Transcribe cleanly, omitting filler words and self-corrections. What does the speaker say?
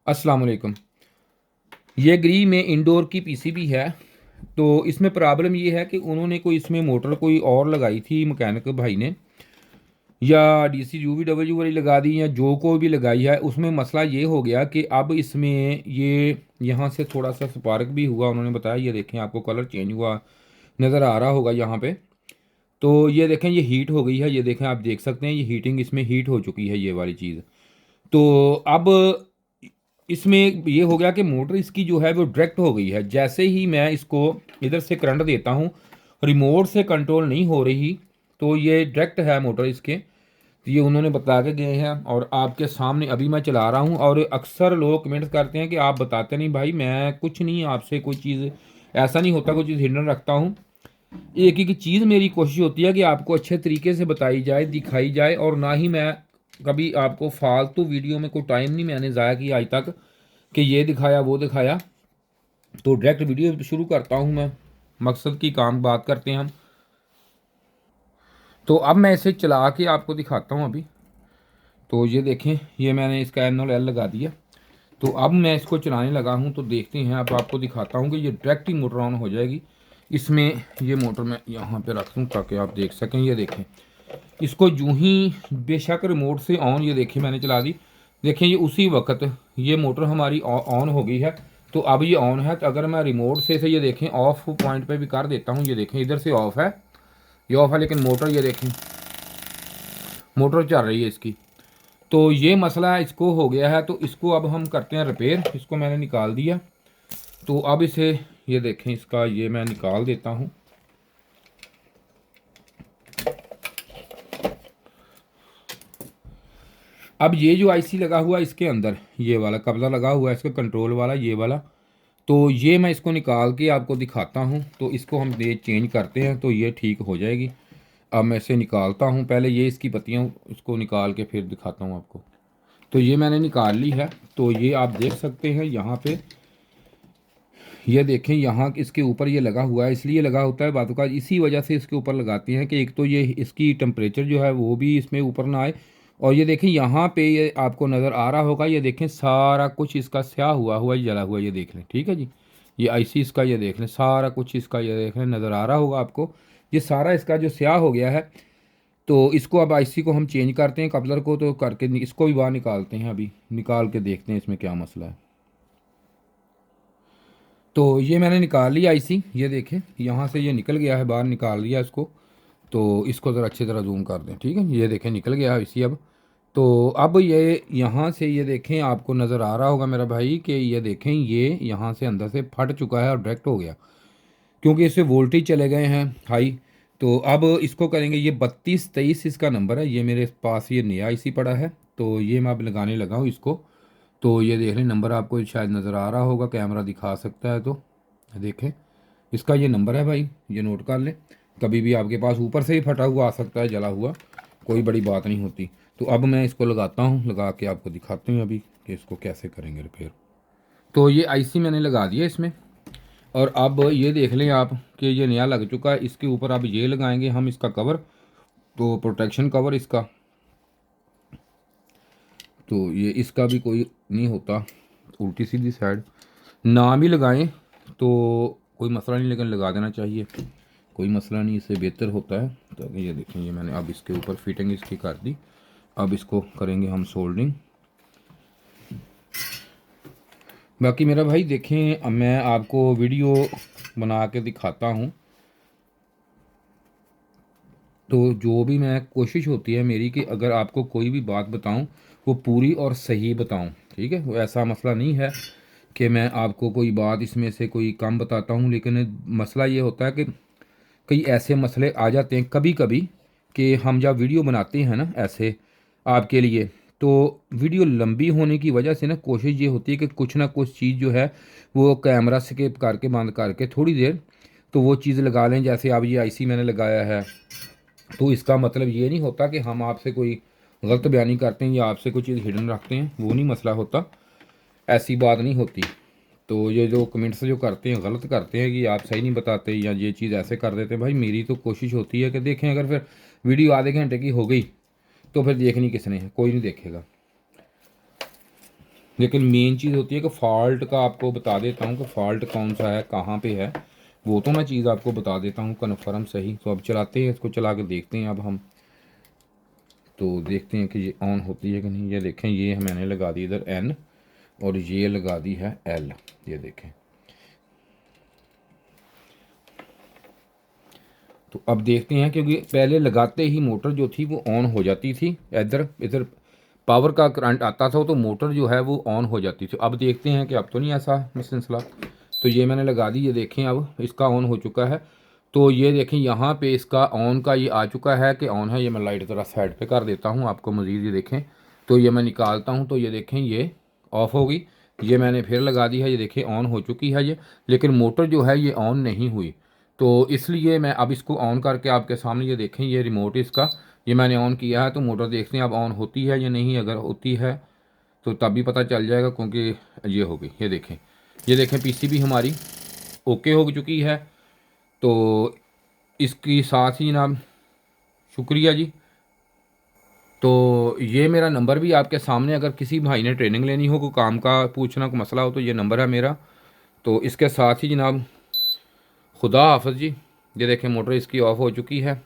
अस्सलाम वालेकुम। ये ग्री में इंडोर की पीसीबी है। तो इसमें प्रॉब्लम ये है कि उन्होंने कोई इसमें मोटर कोई और लगाई थी मैकेनिक भाई ने, या डीसी यूवीडब्ल्यू वाली लगा दी या जो को भी लगाई है। उसमें मसला ये हो गया कि अब इसमें ये यहाँ से थोड़ा सा स्पार्क भी हुआ। उन्होंने बताया, ये देखें आपको कलर चेंज हुआ नज़र आ रहा होगा यहाँ पे। तो ये देखें ये हीट हो गई है, ये देखें आप देख सकते हैं ये हीटिंग इसमें हीट हो चुकी है ये वाली चीज़। तो अब इसमें ये हो गया कि मोटर इसकी जो है वो डायरेक्ट हो गई है। जैसे ही मैं इसको इधर से करंट देता हूँ, रिमोट से कंट्रोल नहीं हो रही, तो ये डायरेक्ट है मोटर इसके। तो ये उन्होंने बता के गए हैं और आपके सामने अभी मैं चला रहा हूँ। और अक्सर लोग कमेंट्स करते हैं कि आप बताते नहीं भाई, मैं कुछ नहीं आपसे कोई चीज़ ऐसा नहीं होता, कोई चीज़ हिडन रखता हूँ। एक एक चीज़ मेरी कोशिश होती है कि आपको अच्छे तरीके से बताई जाए, दिखाई जाए, और ना ही मैं कभी आपको फालतू वीडियो में कोई टाइम नहीं मैंने ज़ाया किया आज तक कि ये दिखाया वो दिखाया। तो डायरेक्ट वीडियो शुरू करता हूँ मैं, मकसद की काम बात करते हैं हम। तो अब मैं इसे चला के आपको दिखाता हूँ अभी। तो ये देखें, ये मैंने इसका एनओल एल लगा दिया। तो अब मैं इसको चलाने लगा हूँ, तो देखते हैं। अब आपको दिखाता हूँ कि ये डायरेक्ट ही मोटर ऑन हो जाएगी इसमें। ये मोटर मैं यहाँ पे रख दूँ ताकि आप देख सकें। ये देखें, इसको यूं ही बेशक रिमोट से ऑन, ये देखिए मैंने चला दी। देखें ये उसी वक्त ये मोटर हमारी ऑन हो गई है। तो अब ये ऑन है। तो अगर मैं रिमोट से ये देखें ऑफ पॉइंट पे भी कर देता हूँ, ये देखें इधर से ऑफ है, ये ऑफ है, लेकिन मोटर ये देखें मोटर चल रही है इसकी। तो ये मसला इसको हो गया है। तो इसको अब हम करते हैं रिपेयर। इसको मैंने निकाल दिया। तो अब इसे ये देखें, इसका ये मैं निकाल देता हूँ। अब ये जो आईसी लगा हुआ है इसके अंदर, ये वाला कपड़ा लगा हुआ है इसका कंट्रोल वाला, ये वाला। तो ये मैं इसको निकाल के आपको दिखाता हूँ। तो इसको हम ये चेंज करते हैं तो ये ठीक हो जाएगी। अब मैं इसे निकालता हूँ, पहले ये इसकी पत्तियाँ इसको निकाल के फिर दिखाता हूँ आपको। तो ये मैंने निकाल ली है। तो ये आप देख सकते हैं यहाँ पे, ये देखें यहाँ इसके ऊपर ये लगा हुआ है। इसलिए लगा होता है बातों का, इसी वजह से इसके ऊपर लगाते हैं कि एक तो ये इसकी टेम्परेचर जो है वो भी इसमें ऊपर ना आए। और ये देखें यहाँ पे ये आपको नज़र आ रहा होगा, ये देखें सारा कुछ इसका स्याह हुआ हुआ जला हुआ, ये देख लें। ठीक है जी, ये आईसी इसका ये देख लें, सारा कुछ इसका ये देख लें, नज़र आ रहा होगा आपको। ये सारा इसका जो स्याह हो गया है। तो इसको अब आईसी को हम चेंज करते हैं, कपलर को तो करके इसको भी बाहर निकालते हैं। अभी निकाल के देखते हैं इसमें क्या मसला है। तो ये मैंने निकाल लिया आईसी, ये देखें यहाँ से ये निकल गया है, बाहर निकाल लिया इसको। तो इसको ज़रा अच्छी तरह जूम कर दें। ठीक है, ये देखें निकल गया है आईसी अब। तो अब ये यहाँ से ये देखें, आपको नज़र आ रहा होगा मेरा भाई कि ये देखें ये यहाँ से अंदर से फट चुका है और डायरेक्ट हो गया, क्योंकि इससे वोल्टेज चले गए हैं हाई। तो अब इसको करेंगे, ये 3223 इसका नंबर है। ये मेरे पास ये नया आईसी पड़ा है, तो ये मैं अब लगाने लगा हूँ इसको। तो ये देख लें, नंबर आपको शायद नज़र आ रहा होगा, कैमरा दिखा सकता है तो देखें। इसका ये नंबर है भाई, ये नोट कर लें। कभी भी आपके पास ऊपर से ही फटा हुआ आ सकता है, जला हुआ, कोई बड़ी बात नहीं होती। तो अब मैं इसको लगाता हूँ, लगा के आपको दिखाते हैं अभी कि इसको कैसे करेंगे रिपेयर। तो ये आईसी मैंने लगा दिया इसमें। और अब ये देख लें आप कि ये नया लग चुका है। इसके ऊपर अब ये लगाएंगे हम इसका कवर, तो प्रोटेक्शन कवर इसका। तो ये इसका भी कोई नहीं होता, उल्टी सीधी साइड ना भी लगाएं तो कोई मसला नहीं, लेकिन लगा देना चाहिए, कोई मसला नहीं, इससे बेहतर होता है। तो ये देखें, ये मैंने अब इसके ऊपर फिटिंग इसकी कर दी। अब इसको करेंगे हम सोल्डरिंग। बाकी मेरा भाई देखें, अब मैं आपको वीडियो बना के दिखाता हूँ। तो जो भी मैं कोशिश होती है मेरी कि अगर आपको कोई भी बात बताऊं वो पूरी और सही बताऊं। ठीक है, वो ऐसा मसला नहीं है कि मैं आपको कोई बात इसमें से कोई कम बताता हूं। लेकिन मसला ये होता है कि कई ऐसे मसले आ जाते हैं कभी कभी कि हम जब वीडियो बनाते हैं ना ऐसे आपके लिए, तो वीडियो लंबी होने की वजह से ना कोशिश ये होती है कि कुछ ना कुछ चीज़ जो है वो कैमरा स्किप करके बंद करके थोड़ी देर तो वो चीज़ लगा लें। जैसे अब ये आईसी मैंने लगाया है, तो इसका मतलब ये नहीं होता कि हम आपसे कोई गलत बयानी करते हैं या आपसे कोई चीज़ हिडन रखते हैं, वो नहीं मसला होता, ऐसी बात नहीं होती। तो ये जो कमेंट्स जो करते हैं गलत करते हैं कि आप सही नहीं बताते या ये चीज़ ऐसे कर देते हैं, भाई मेरी तो कोशिश होती है कि देखें, अगर फिर वीडियो आधे घंटे की हो गई तो फिर देखनी किसने है, कोई नहीं देखेगा। लेकिन मेन चीज़ होती है कि फ़ॉल्ट का आपको बता देता हूँ कि फ़ॉल्ट कौन सा है, कहाँ पे है, वो तो मैं चीज़ आपको बता देता हूँ कन्फर्म सही। तो अब चलाते हैं इसको, चला के देखते हैं अब हम, तो देखते हैं कि ये ऑन होती है कि नहीं। ये देखें, ये मैंने लगा दी इधर एन और ये लगा दी है एल, ये देखें। तो अब देखते हैं, क्योंकि पहले लगाते ही मोटर जो थी वो ऑन हो जाती थी, इधर इधर पावर का करंट आता था तो मोटर जो है वो ऑन हो जाती थी। अब देखते हैं कि अब तो नहीं ऐसा सिलसिला। तो ये मैंने लगा दी, ये देखें अब इसका ऑन हो चुका है। तो ये देखें यहाँ पे इसका ऑन का ये आ चुका है कि ऑन है। ये मैं लाइट ज़रा साइड पे कर देता हूँ आपको मज़ीद, ये देखें। तो ये मैं निकालता हूँ, तो ये देखें ये ऑफ़ हो गई। ये मैंने फिर लगा दी है, ये देखें ऑन हो चुकी है ये, लेकिन मोटर जो है ये ऑन नहीं हुई। तो इसलिए मैं अब इसको ऑन करके आपके सामने, ये देखें ये रिमोट इसका, ये मैंने ऑन किया है। तो मोटर देखते हैं अब ऑन होती है या नहीं। अगर होती है तो तब भी पता चल जाएगा, क्योंकि ये हो गई। ये देखें पीसीबी हमारी ओके हो चुकी है। तो इसकी साथ ही जनाब शुक्रिया जी। तो ये मेरा नंबर भी आपके सामने, अगर किसी भाई ने ट्रेनिंग लेनी हो, कोई काम का पूछना, कोई मसला हो, तो ये नंबर है मेरा। तो इसके साथ ही जनाब खुदा हाफ़िज़ जी। ये देखें मोटर इसकी ऑफ़ हो चुकी है।